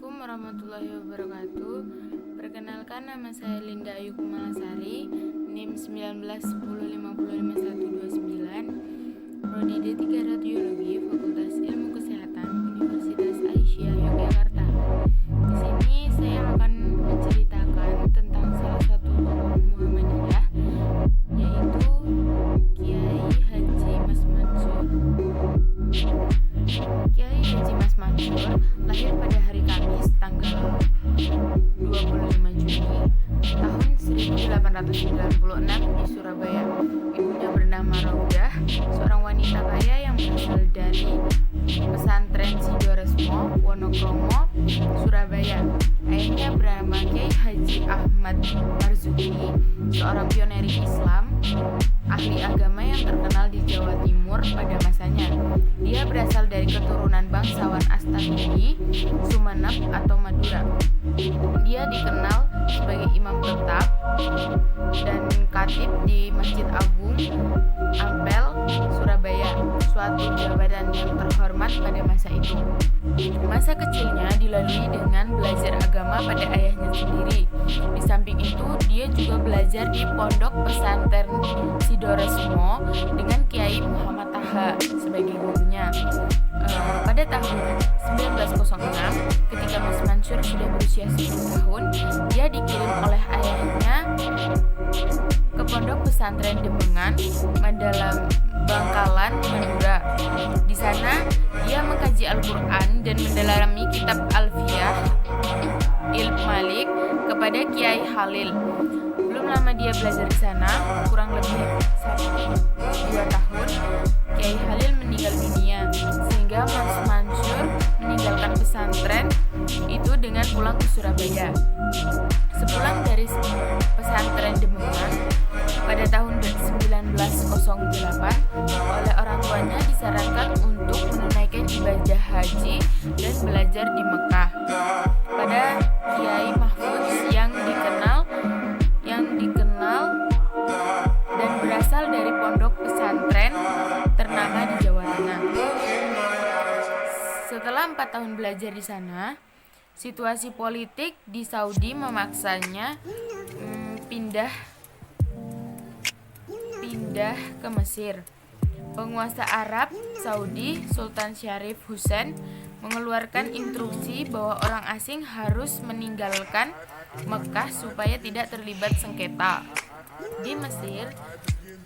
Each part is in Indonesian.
Assalamualaikum warahmatullahi wabarakatuh. Perkenalkan, nama saya Linda Ayu Kumalasari, NIM 1910505129, Prodi D3 Radiologi, Fakultas Ilmu Kesehatan, Universitas Aisyah Yogyakarta. Di sini saya akan menceritakan tentang salah satu tokoh Muhammadiyah, yaitu Kiai Haji Mas Mansur. Kiai Haji Mas Mansur lahir pada hari Kamis tanggal 25 Juni tahun 1896 di Surabaya. Ibunya bernama Raudah, seorang wanita kaya yang berasal dari pesantren Sidoresmo, Wonokromo, Surabaya. Ayahnya bernama Kiai Haji Ahmad Marzuki, seorang pioner Islam, ahli agama yang terkenal di Jawa Timur pada masanya. Dia berasal dari keturunan bangsawan Astamidi, Sumenep atau Madura. Dia dikenal sebagai imam tetap dan khatib di Masjid Agung Ampel, Surabaya, suatu jabatan yang terhormat pada masa itu. Masa kecilnya dilalui dengan belajar agama pada ayahnya sendiri. Di samping itu, dia juga belajar di pondok pesantren Sidoresmo dengan Kiai Muhammad Taha sebagai gurunya. Pada tahun 1906, ketika Mas Mansur sudah berusia 10 tahun, dia dikirim oleh ayahnya ke pondok pesantren Demengan, Mandalam Bangkalan, Madura. Di sana, dia mengkaji Al-Quran dan mendalami kitab Alfiyah Ilm Malik kepada Kiai Halil. Belum lama dia belajar di sana, kurang lebih 2 tahun, Kiai Halil meninggal dunia, sehingga Mas Mansur meninggalkan pesantren itu dengan pulang ke Surabaya. Sepulang dari pesantren Demengan pada tahun 1908, oleh orang tuanya disarankan untuk menunaikan ibadah haji dan belajar di Mekah pada Kiai Mahfudz yang dikenal dan berasal dari pondok pesantren ternama di Jawa Tengah. Setelah 4 tahun belajar di sana, situasi politik di Saudi memaksanya pindah ke Mesir. Penguasa Arab Saudi, Sultan Syarif Hussein, mengeluarkan instruksi bahwa orang asing harus meninggalkan Mekah supaya tidak terlibat sengketa. Di Mesir,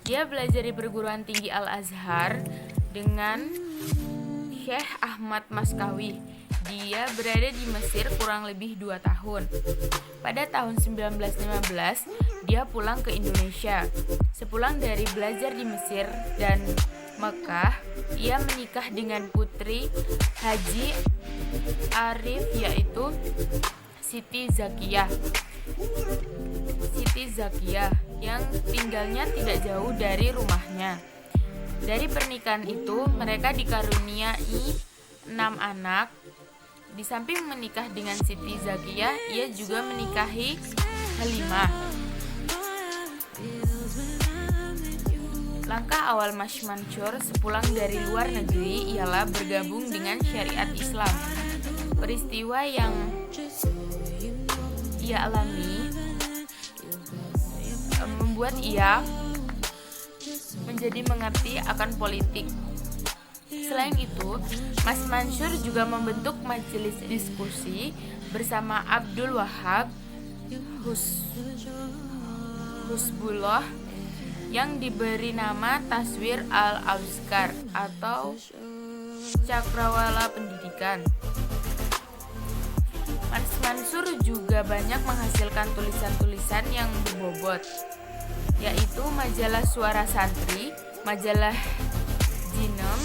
dia belajar di perguruan tinggi Al-Azhar dengan Syekh Ahmad Maskawi. Dia berada di Mesir kurang lebih 2 tahun. Pada tahun 1915, dia pulang ke Indonesia. Sepulang dari belajar di Mesir dan Mekah, ia menikah dengan putri Haji Arif, yaitu Siti Zakiyah yang tinggalnya tidak jauh dari rumahnya. Dari pernikahan itu, mereka dikaruniai 6 anak. Di samping menikah dengan Siti Zakiyah, ia juga menikahi Halimah. Langkah awal Mas Mansur sepulang dari luar negeri ialah bergabung dengan syariat Islam. Peristiwa yang ia alami membuat ia menjadi mengerti akan politik. Selain itu, Mas Mansur juga membentuk majelis diskusi bersama Abdul Wahab Husbullah yang diberi nama Taswir Al-Auskar atau Cakrawala Pendidikan. Mas Mansur juga banyak menghasilkan tulisan-tulisan yang berbobot, yaitu majalah Suara Santri, majalah Jinem.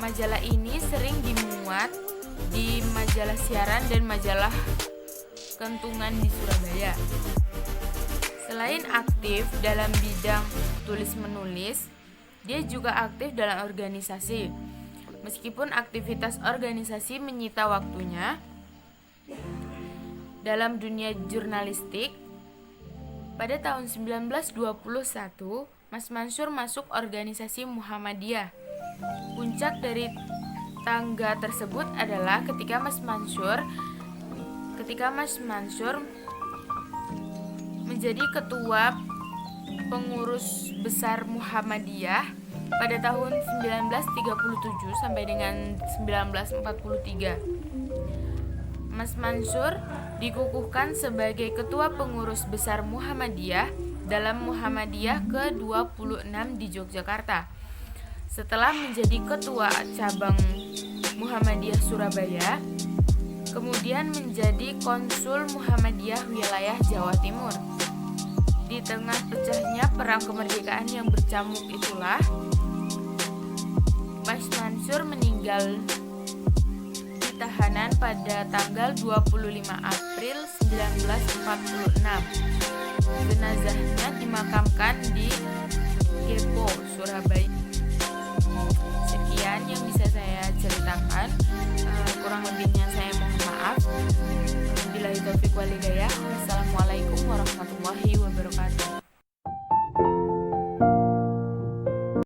Majalah ini sering dimuat di majalah siaran dan majalah kentungan di Surabaya. Selain aktif dalam bidang tulis-menulis, dia juga aktif dalam organisasi. Meskipun aktivitas organisasi menyita waktunya, dalam dunia jurnalistik, pada tahun 1921, Mas Mansur masuk organisasi Muhammadiyah. Puncak dari tangga tersebut adalah ketika Mas Mansur menjadi ketua pengurus besar Muhammadiyah pada tahun 1937 sampai dengan 1943. Mas Mansur dikukuhkan sebagai ketua pengurus besar Muhammadiyah dalam Muhammadiyah ke-26 di Yogyakarta. Setelah menjadi ketua cabang Muhammadiyah Surabaya, kemudian menjadi konsul Muhammadiyah wilayah Jawa Timur. Di tengah pecahnya perang kemerdekaan yang bercamuk itulah, Mas Mansur meninggal di tahanan pada tanggal 25 April 1946. Jenazahnya dimakamkan di Gepo, Surabaya. Sekian yang bisa saya ceritakan, kurang lebihnya saya mohon maaf. Billahi taufiq wal hidayah. Wassalamualaikum